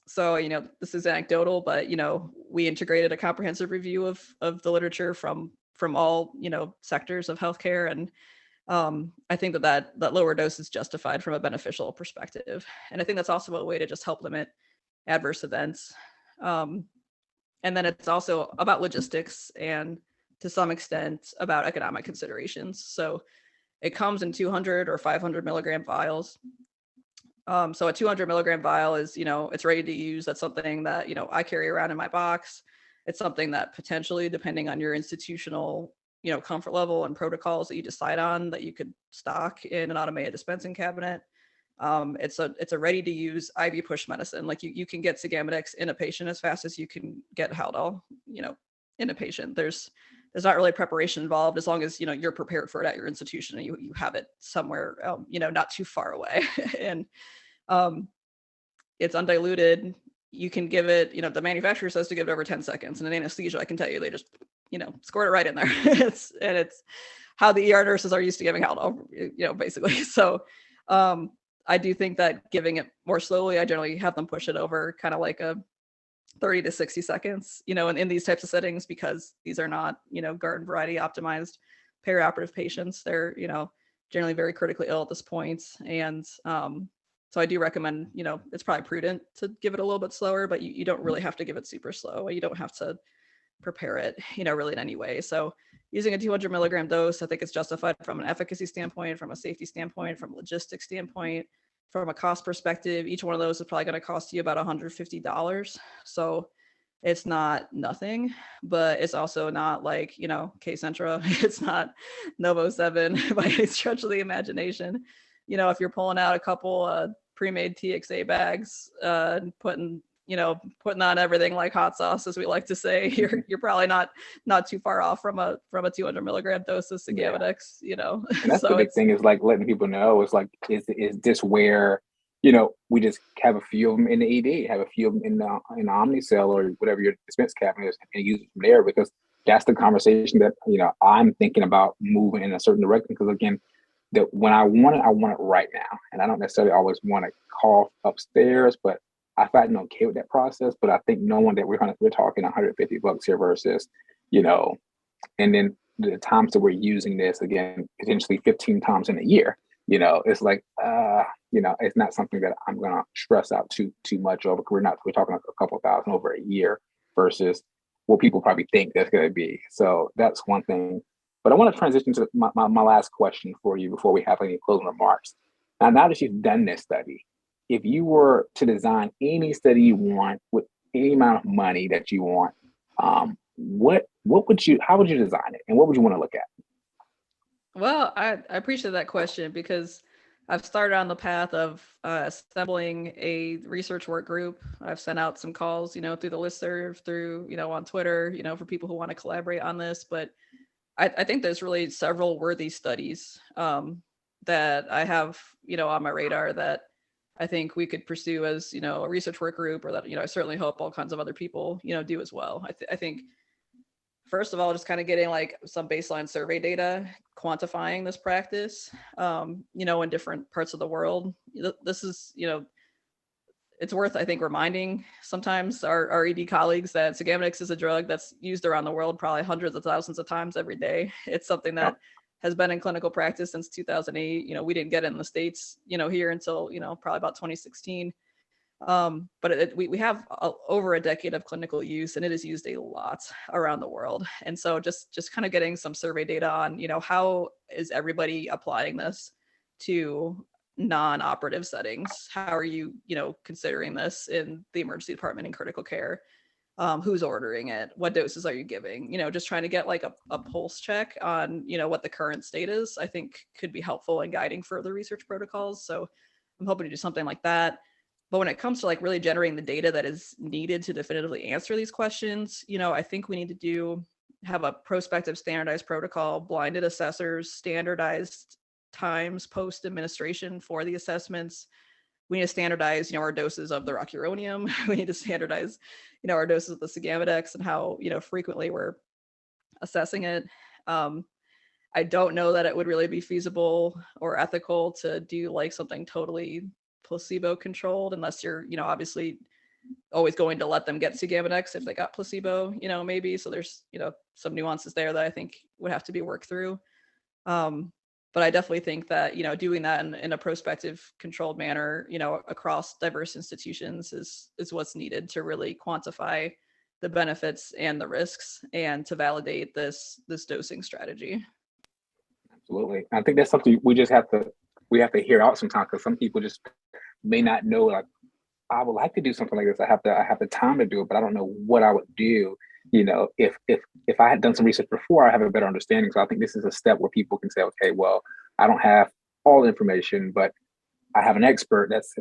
So, this is anecdotal, but, we integrated a comprehensive review of the literature from all, sectors of healthcare. And I think that lower dose is justified from a beneficial perspective. And I think that's also a way to just help limit adverse events. And then it's also about logistics and to some extent about economic considerations. So it comes in 200 or 500 milligram vials. So a 200 milligram vial is, it's ready to use. That's something that, I carry around in my box. It's something that potentially, depending on your institutional, comfort level and protocols that you decide on, that you could stock in an automated dispensing cabinet. It's a ready to use IV push medicine. Like you can get sugammadex in a patient as fast as you can get Haldol, in a patient. There's not really preparation involved as long as, you're prepared for it at your institution and you have it somewhere, not too far away. And it's undiluted. You can give it, the manufacturer says to give it over 10 seconds. And in anesthesia, I can tell you, they just, squirt it right in there. It's how the ER nurses are used to giving Haldol, basically. So I do think that giving it more slowly, I generally have them push it over kind of like a 30 to 60 seconds, in these types of settings, because these are not, garden variety optimized perioperative patients. They're, generally very critically ill at this point. And so I do recommend, it's probably prudent to give it a little bit slower, but you don't really have to give it super slow. You don't have to prepare it, really in any way. So using a 200 milligram dose, I think it's justified from an efficacy standpoint, from a safety standpoint, from a logistics standpoint, from a cost perspective. Each one of those is probably going to cost you about $150. So it's not nothing, but it's also not like, Kcentra. It's not Novo 7 by any stretch of the imagination. If you're pulling out a couple pre-made TXA bags and putting on everything like hot sauce, as we like to say, you're probably not too far off from a 200 milligram dose of sugammadex, And that's the big thing, is like letting people know, is like, is this where, we just have a few of them in the ED, have a few of them in the Omnicell or whatever your dispense cabinet is, and use it from there, because that's the conversation that, I'm thinking about moving in a certain direction. Because again, that when I want it right now. And I don't necessarily always want to cough upstairs, but I've gotten okay with that process. But I think knowing that we're talking $150 here versus, and then the times that we're using this, again, potentially 15 times in a year, it's like, it's not something that I'm going to stress out too much over. We're talking a couple of thousand over a year versus what people probably think that's going to be. So that's one thing. But I want to transition to my last question for you before we have any closing remarks. Now that you've done this study, if you were to design any study you want with any amount of money that you want, how would you design it, and what would you want to look at? Well, I appreciate that question because I've started on the path of assembling a research work group. I've sent out some calls, through the listserv, through, on Twitter, for people who want to collaborate on this. But I think there's really several worthy studies that I have, on my radar that I think we could pursue as, a research work group, or that, I certainly hope all kinds of other people, do as well. I think first of all, just kind of getting like some baseline survey data, quantifying this practice, in different parts of the world. This is, it's worth, I think, reminding sometimes our ED colleagues that Cigaminix is a drug that's used around the world probably hundreds of thousands of times every day. It's something that has been in clinical practice since 2008. We didn't get it in the States, here until, probably about 2016. But we have over a decade of clinical use, and it is used a lot around the world. And so just kind of getting some survey data on, how is everybody applying this to non-operative settings? How are you, considering this in the emergency department and critical care? Who's ordering it? What doses are you giving? Just trying to get like a pulse check on, what the current state is, I think could be helpful in guiding further research protocols. So I'm hoping to do something like that. But when it comes to like really generating the data that is needed to definitively answer these questions, I think we need to have a prospective standardized protocol, blinded assessors, standardized times post administration for the assessments. We need to standardize, our doses of the rocuronium. We need to standardize, our doses of the Cigaminix and how, frequently we're assessing it. I don't know that it would really be feasible or ethical to do like something totally placebo controlled, unless you're, obviously always going to let them get Cigaminix if they got placebo, maybe. So there's, some nuances there that I think would have to be worked through. But I definitely think that, doing that in a prospective controlled manner, across diverse institutions is what's needed to really quantify the benefits and the risks and to validate this dosing strategy. Absolutely. I think that's something we have to hear out sometimes, because some people just may not know, like, I would like to do something like this. I have the time to do it, but I don't know what I would do. If I had done some research before, I have a better understanding. So I think this is a step where people can say, okay, well, I don't have all the information, but I have an expert that's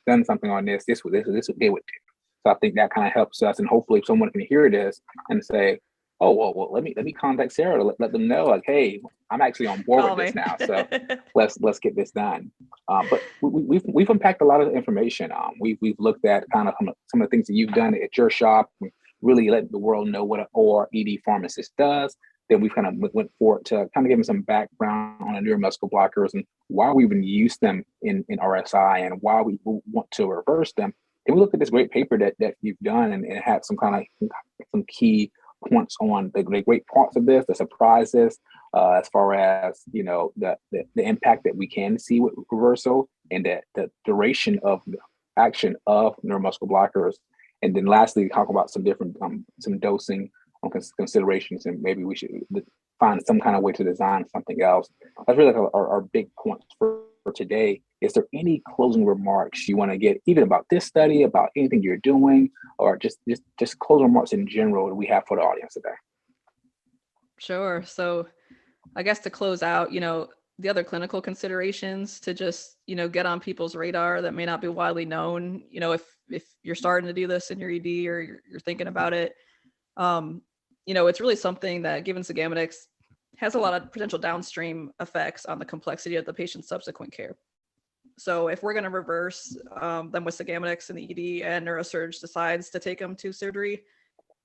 done something on this. This would they would do. So I think that kind of helps us, and hopefully someone can hear this and say, oh, well, let me contact Sara to let them know, like, hey, I'm actually on board with this now. So let's get this done. But we've unpacked a lot of information. We've looked at kind of some of the things that you've done at your shop, really let the world know what an OR ED pharmacist does. Then we've kind of went forward to kind of give them some background on neuromuscular blockers and why we even use them in RSI and why we want to reverse them. Then we looked at this great paper that you've done, and it had some key points on the great parts of this, the surprises, as far as the impact that we can see with reversal, and the duration of the action of neuromuscular blockers. And then lastly, talk about some different some dosing considerations, and maybe we should find some kind of way to design something else. That's really our big points for today. Is there any closing remarks you want to get, even about this study, about anything you're doing, or just closing remarks in general that we have for the audience today? Sure. So I guess to close out, the other clinical considerations to just, get on people's radar that may not be widely known, if you're starting to do this in your ED or you're thinking about it, it's really something that, given Cigaminix, has a lot of potential downstream effects on the complexity of the patient's subsequent care. So if we're going to reverse them with Cigaminix in the ED and neurosurge decides to take them to surgery,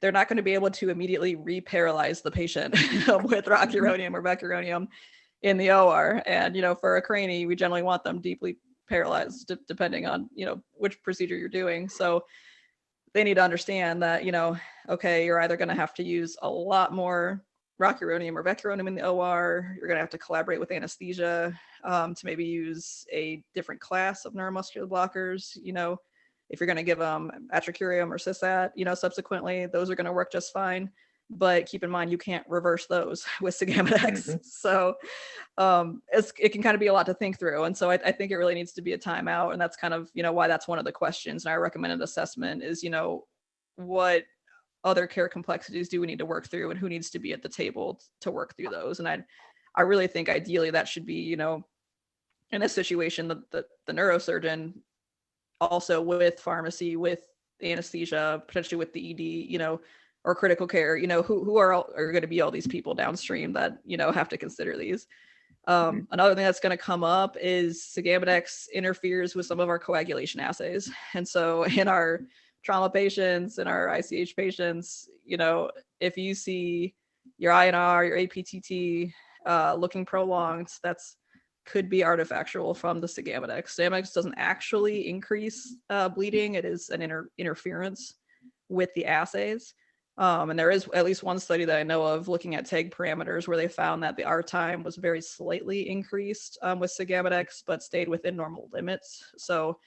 they're not going to be able to immediately re-paralyze the patient with rocuronium or vecuronium in the OR. And, for a cranie, we generally want them deeply paralyzed, depending on, which procedure you're doing. So they need to understand that, okay, you're either going to have to use a lot more rocuronium or vecuronium in the OR. You're going to have to collaborate with anesthesia to maybe use a different class of neuromuscular blockers. If you're going to give them atracurium or Cysat, subsequently, those are going to work just fine. but keep in mind, you can't reverse those with Sagamedex. So it can kind of be a lot to think through. And so I think it really needs to be a timeout. And that's kind of, why that's one of the questions in our recommended assessment is, what other care complexities do we need to work through and who needs to be at the table to work through those? And I really think ideally that should be, in this situation, the neurosurgeon also with pharmacy, with anesthesia, potentially with the ED, or critical care, who are going to be all these people downstream that, have to consider these. Another thing that's going to come up is Sagamedex interferes with some of our coagulation assays. And so in our trauma patients and our ICH patients, if you see your INR, your APTT looking prolonged, could be artifactual from the Sagamedex. Sagamedex doesn't actually increase bleeding. It is an interference with the assays. And there is at least one study that I know of looking at TEG parameters where they found that the R time was very slightly increased with Sagamedex, but stayed within normal limits. So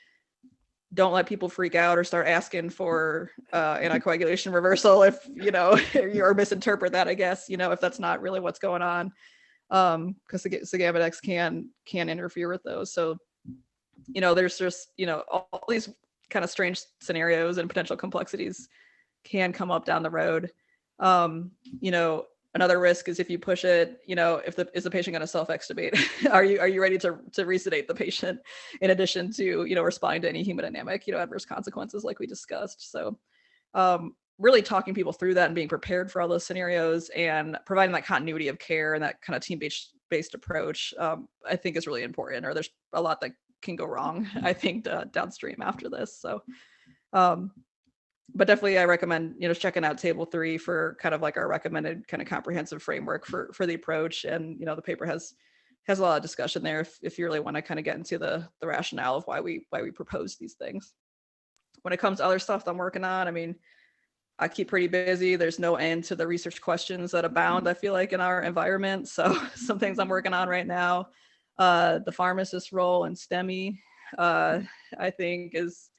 don't let people freak out or start asking for anticoagulation reversal if, or misinterpret that, I guess, if that's not really what's going on. Because Sagamedex can interfere with those. So, there's just, all these kind of strange scenarios and potential complexities can come up down the road. Another risk is if you push it, is the patient going to self-extubate? Are you ready to resedate the patient in addition to, responding to any hemodynamic, adverse consequences like we discussed? So, really talking people through that and being prepared for all those scenarios and providing that continuity of care and that kind of team-based approach, I think is really important, or there's a lot that can go wrong, I think, downstream after this. So, but definitely I recommend, checking out table 3 for kind of like our recommended kind of comprehensive framework for the approach. And, the paper has a lot of discussion there if you really want to kind of get into the rationale of why we propose these things. When it comes to other stuff that I'm working on, I keep pretty busy. There's no end to the research questions that abound, I feel like, in our environment. So some things I'm working on right now, the pharmacist role in STEMI, I think is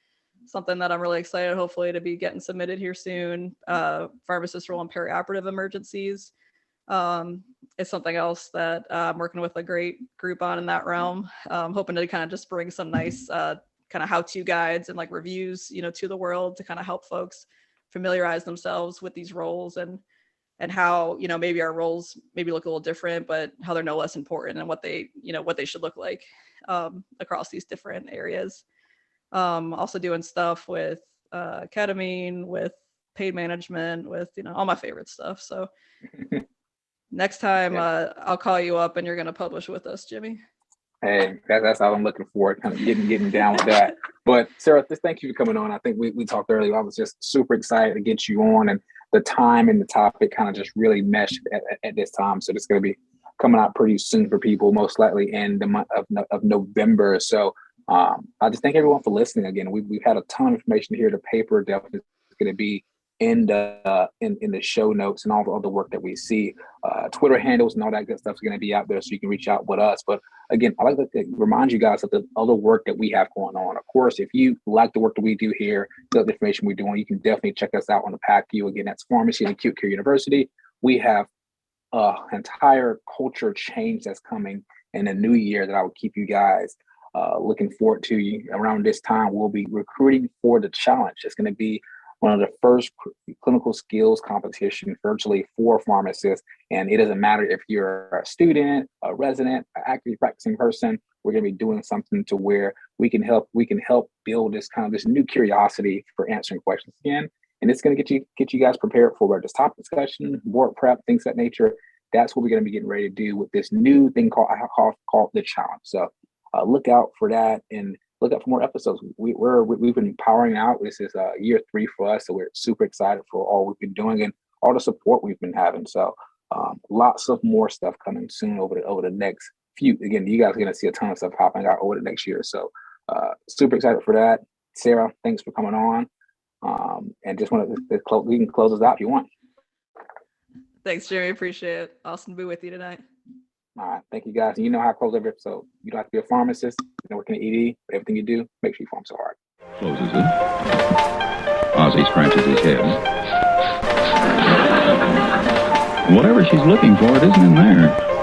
something that I'm really excited, hopefully, to be getting submitted here soon. Pharmacist role in perioperative emergencies is something else that I'm working with a great group on in that realm. Hoping to kind of just bring some nice kind of how-to guides and like reviews, to the world to kind of help folks familiarize themselves with these roles and how, maybe our roles maybe look a little different, but how they're no less important and what they should look like across these different areas. Also doing stuff with ketamine, with pain management, with, all my favorite stuff. So next time I'll call you up and you're going to publish with us, Jimmy. Hey, that's all I'm looking for, kind of getting down with that. But Sara, just thank you for coming on. I think we talked earlier. I was just super excited to get you on, and the time and the topic kind of just really meshed at this time. So it's going to be coming out pretty soon for people, most likely in the month of November. So I just thank everyone for listening again. We've had a ton of information here. The paper definitely is going to be in the show notes, and all the other work that we see. Twitter handles and all that good stuff is going to be out there, so you can reach out with us. But again, I like to remind you guys of the other work that we have going on. Of course, if you like the work that we do here, the information we're doing, you can definitely check us out on the PACU. Again, that's Pharmacy and Acute Care University. We have an entire culture change that's coming in the new year that I will keep you guys looking forward to. Around this time, we'll be recruiting for the challenge. It's going to be one of the first clinical skills competition virtually for pharmacists. And it doesn't matter if you're a student, a resident, an actively practicing person, we're going to be doing something to where we can help build this new curiosity for answering questions again. And it's going to get you guys prepared for this topic discussion, board prep, things of that nature. That's what we're going to be getting ready to do with this new thing called the challenge. So look out for that, and look up for more episodes. We've been powering out. This is year 3 for us, so we're super excited for all we've been doing and all the support we've been having. So lots of more stuff coming soon over the next few. Again, you guys are going to see a ton of stuff popping out over the next year. So super excited for that. Sara, thanks for coming on. And just want to close. We can close us out if you want. Thanks, Jeremy. Appreciate it. Awesome to be with you tonight. All right. Thank you, guys. And you know how I close every episode. You don't have to be a pharmacist, working at ED, but everything you do, make sure you Pharm So Hard. Closes it. Ozzy scratches his head. Whatever she's looking for, it isn't in there.